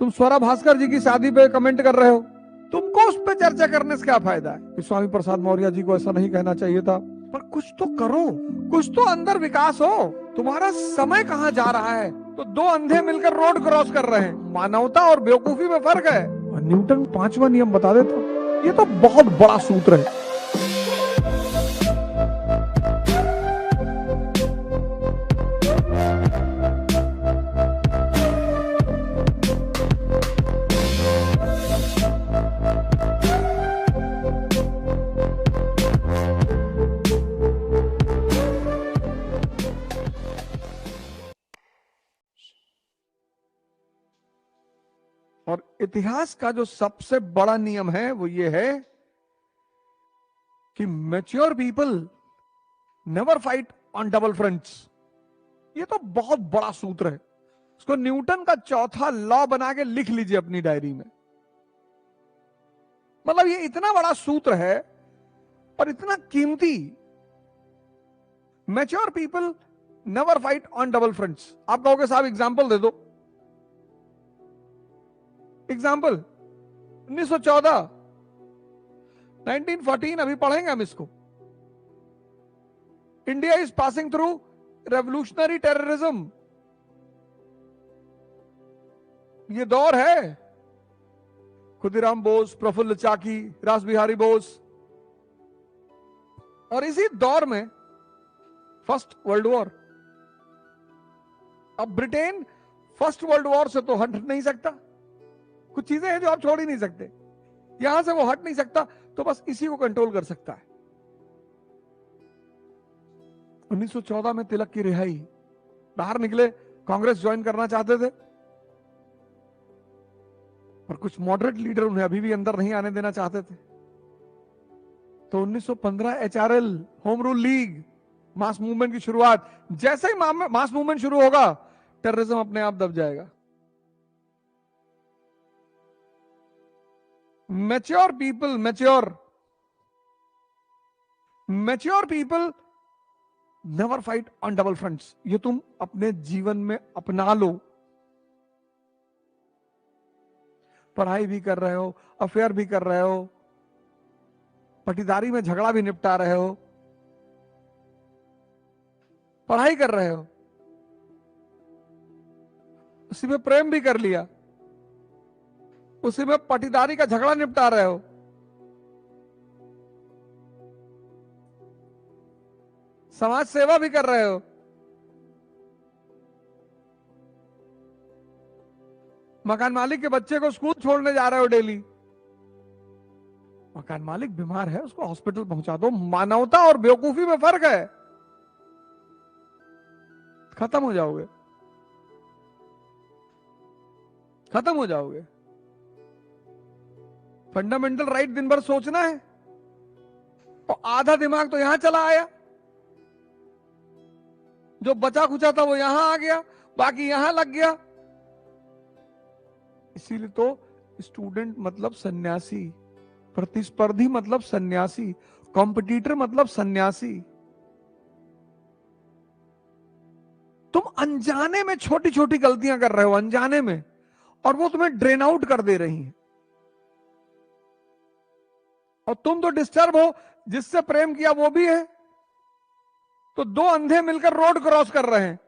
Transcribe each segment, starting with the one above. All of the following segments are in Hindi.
तुम स्वरा भास्कर जी की शादी पे कमेंट कर रहे हो, तुमको उस पर चर्चा करने से क्या फायदा है कि स्वामी प्रसाद मौर्य जी को ऐसा नहीं कहना चाहिए था। पर कुछ तो करो, कुछ तो अंदर विकास हो। तुम्हारा समय कहां जा रहा है? तो दो अंधे मिलकर रोड क्रॉस कर रहे हैं। मानवता और बेवकूफी में फर्क है। और न्यूटन पांचवा नियम बता देता हूं, ये तो बहुत बड़ा सूत्र है। और इतिहास का जो सबसे बड़ा नियम है वो ये है कि mature people never fight on double fronts. ये तो बहुत बड़ा सूत्र है। उसको न्यूटन का चौथा लॉ बना के लिख लीजिए अपनी डायरी में। मतलब ये इतना बड़ा सूत्र है और इतना कीमती। Mature people never fight on double fronts. आप कहोगे साहब एग्जाम्पल दे दो। एग्जाम्पल 1914, 1914, अभी पढ़ेंगे हम इसको। India is passing through revolutionary terrorism. ये दौर है खुदीराम बोस, प्रफुल्ल चाकी, रास बिहारी बोस। और इसी दौर में फर्स्ट वर्ल्ड वॉर। अब ब्रिटेन फर्स्ट वर्ल्ड वॉर से तो हट नहीं सकता। कुछ चीजें हैं जो आप छोड़ ही नहीं सकते। यहां से वो हट नहीं सकता, तो बस इसी को कंट्रोल कर सकता है। 1914 में तिलक की रिहाई, बाहर निकले, कांग्रेस ज्वाइन करना चाहते थे, और कुछ मॉडरेट लीडर उन्हें अभी भी अंदर नहीं आने देना चाहते थे। तो 1915 HRL, home rule league, mass movement की शुरुआत। जैसे ही मास मूवमेंट शुरू होगा, टेररिज्म अपने आप दब जाएगा। Mature people, mature people never fight on double fronts. ये तुम अपने जीवन में अपना लो। पढ़ाई भी कर रहे हो, अफेयर भी कर रहे हो, पटीदारी में झगड़ा भी निपटा रहे हो, पढ़ाई कर रहे हो, उसी में प्रेम भी कर लिया, उसी में पटीदारी का झगड़ा निपटा रहे हो, समाज सेवा भी कर रहे हो, मकान मालिक के बच्चे को स्कूल छोड़ने जा रहे हो डेली। मकान मालिक बीमार है, उसको हॉस्पिटल पहुंचा दो। मानवता और बेवकूफी में फर्क है। खत्म हो जाओगे, खत्म हो जाओगे। फंडामेंटल राइट दिन भर सोचना है, और आधा दिमाग तो यहां चला आया। जो बचा खुचा था वो यहां आ गया, बाकी यहां लग गया। इसीलिए तो स्टूडेंट मतलब सन्यासी, प्रतिस्पर्धी मतलब सन्यासी, कॉम्पिटिटर मतलब सन्यासी। तुम अनजाने में छोटी छोटी गलतियां कर रहे हो, अनजाने में, और वो तुम्हें ड्रेन आउट कर दे रही हैं। और तुम तो डिस्टर्ब हो, जिससे प्रेम किया वो भी है। तो दो अंधे मिलकर रोड क्रॉस कर रहे हैं।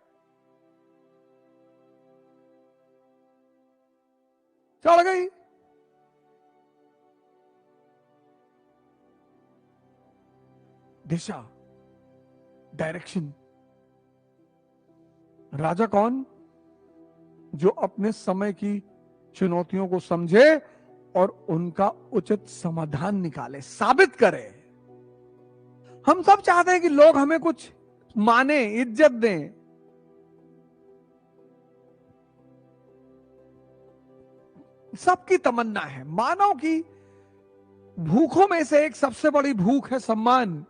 चढ़ गई। दिशा, डायरेक्शन। राजा कौन? जो अपने समय की चुनौतियों को समझे और उनका उचित समाधान निकाले, साबित करे। हम सब चाहते हैं कि लोग हमें कुछ माने, इज्जत दें। सबकी तमन्ना है। मानव की भूखों में से एक सबसे बड़ी भूख है सम्मान,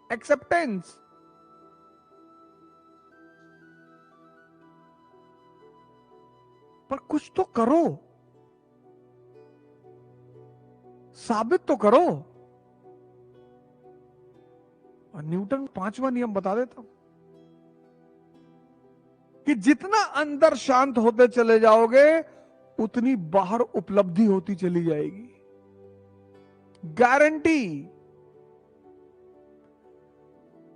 एक्सेप्टेंस। पर कुछ तो करो, साबित तो करो। और न्यूटन पांचवा नियम बता देता हूं कि जितना अंदर शांत होते चले जाओगे, उतनी बाहर उपलब्धि होती चली जाएगी। Guarantee,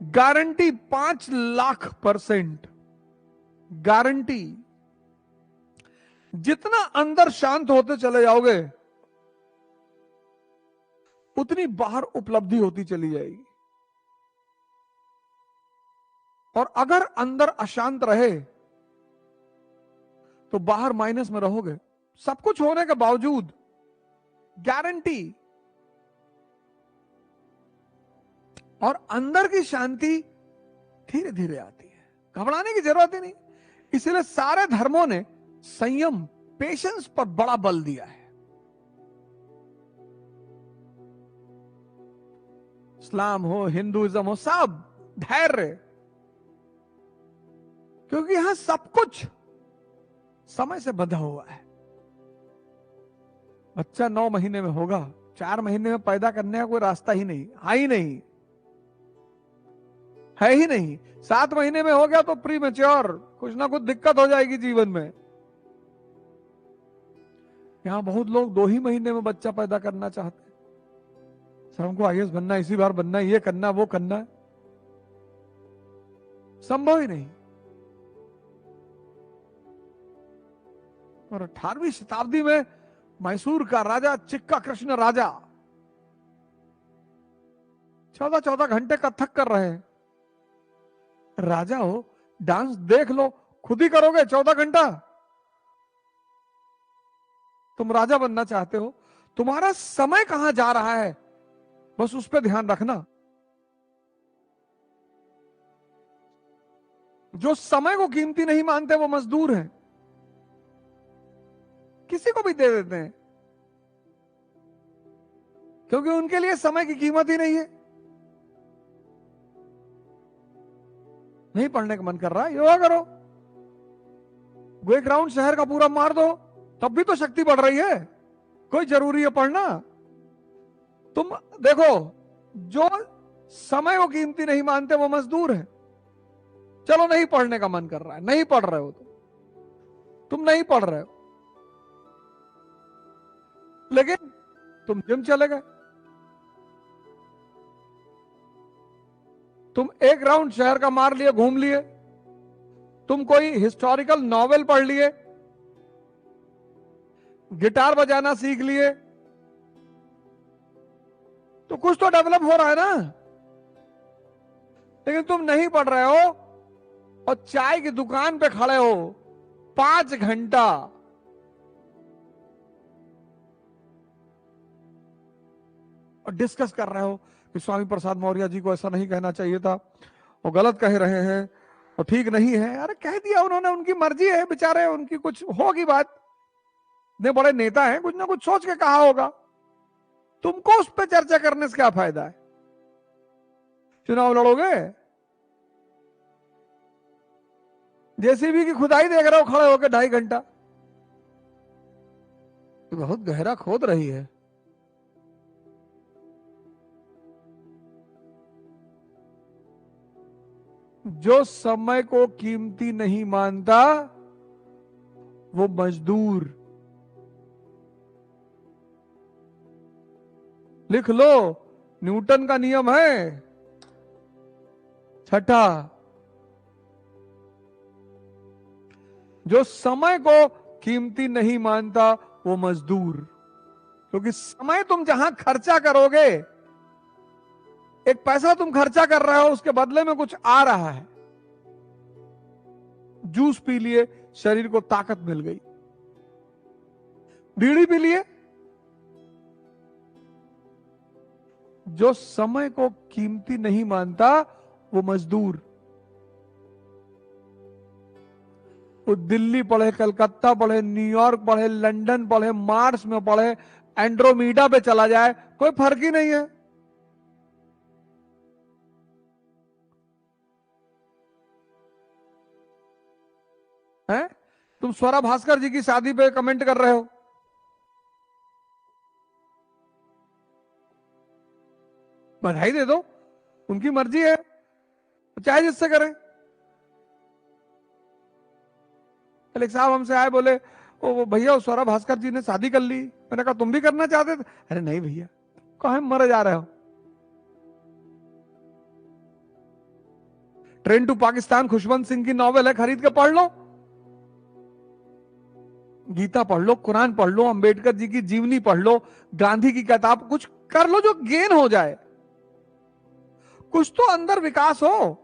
guarantee 5,00,000% guarantee. जितना अंदर शांत होते चले जाओगे उतनी बाहर उपलब्धि होती चली जाएगी। और अगर अंदर अशांत रहे तो बाहर माइनस में रहोगे, सब कुछ होने के बावजूद। गारंटी। और अंदर की शांति धीरे धीरे आती है, घबराने की जरूरत ही नहीं। इसलिए सारे धर्मों ने संयम, पेशेंस पर बड़ा बल दिया है। इस्लाम हो, हिंदुइज्म हो, सब धैर्य। क्योंकि यहां सब कुछ समय से बंधा हुआ है। बच्चा 9 महीने में होगा, 4 महीने में पैदा करने का कोई रास्ता ही नहीं, है ही नहीं। 7 महीने में हो गया तो प्री मैच्योर, कुछ ना कुछ दिक्कत हो जाएगी जीवन में। यहां बहुत लोग 2 ही महीने में बच्चा पैदा करना चाहते हैं। सर हमको आईएएस बनना, इसी बार बनना, ये करना, वो करना, संभव ही नहीं। और 18वीं शताब्दी में मैसूर का राजा चिक्का कृष्ण राजा 14-14 घंटे कथक कर रहे हैं। राजा हो, डांस देख लो, खुद ही करोगे 14 घंटा? तुम राजा बनना चाहते हो, तुम्हारा समय कहां जा रहा है, बस उस पर ध्यान रखना। जो समय को कीमती नहीं मानते वो मजदूर हैं, किसी को भी दे देते हैं, क्योंकि उनके लिए समय की कीमत ही नहीं है। नहीं पढ़ने का मन कर रहा है, योगा करो, एक राउंड शहर का पूरा मार दो, तब भी तो शक्ति बढ़ रही है। कोई जरूरी है पढ़ना? तुम देखो, जो समय को कीमती नहीं मानते वो मजदूर है। चलो नहीं पढ़ने का मन कर रहा है, नहीं पढ़ रहे हो, तुम नहीं पढ़ रहे हो, लेकिन तुम जिम चले गए, तुम एक राउंड शहर का मार लिए, घूम लिए, तुम कोई हिस्टोरिकल नॉवेल पढ़ लिए, गिटार बजाना सीख लिए, तो कुछ तो डेवलप हो रहा है ना। लेकिन तुम नहीं पढ़ रहे हो और चाय की दुकान पे खड़े हो 5 घंटा, और डिस्कस कर रहे हो कि स्वामी प्रसाद मौर्य जी को ऐसा नहीं कहना चाहिए था, वो गलत कह रहे हैं, वो ठीक नहीं है। अरे कह दिया उन्होंने, उनकी मर्जी है बेचारे, उनकी कुछ होगी बात, इतने बड़े नेता हैं, कुछ ना कुछ सोच के कहा होगा। तुमको उस पर चर्चा करने से क्या फायदा है? चुनाव लड़ोगे, जेसीबी की खुदाई देख रहे हो खड़े होकर 2.5 घंटा, तो बहुत गहरा खोद रही है। जो समय को कीमती नहीं मानता वो मजदूर। लिख लो, न्यूटन का नियम है 6ठा, जो समय को कीमती नहीं मानता वो मजदूर। क्योंकि समय तुम जहां खर्चा करोगे, एक पैसा तुम खर्चा कर रहे हो, उसके बदले में कुछ आ रहा है। जूस पी लिए, शरीर को ताकत मिल गई, बीड़ी पी लिए। जो समय को कीमती नहीं मानता वो मजदूर। वो दिल्ली पढ़े, कलकत्ता पढ़े, न्यूयॉर्क पढ़े, लंदन पढ़े, मार्स में पढ़े, एंड्रोमीडा पे चला जाए, कोई फर्क ही नहीं है। हैं? तुम स्वरा भास्कर जी की शादी पे कमेंट कर रहे हो, बधाई दे दो, उनकी मर्जी है, चाहे जिससे करें। एक साहब हमसे आए, बोले वो भैया उस स्वरा भास्कर जी ने शादी कर ली। मैंने कहा तुम भी करना चाहते थे? अरे नहीं भैया। कहा मरे जा रहे हो? ट्रेन टू पाकिस्तान खुशवंत सिंह की नॉवेल है, खरीद के पढ़ लो। गीता पढ़ लो, कुरान पढ़ लो, अंबेडकर जी की जीवनी पढ़ लो, गांधी की किताब, कुछ कर लो जो गेन हो जाए, कुछ तो अंदर विकास हो।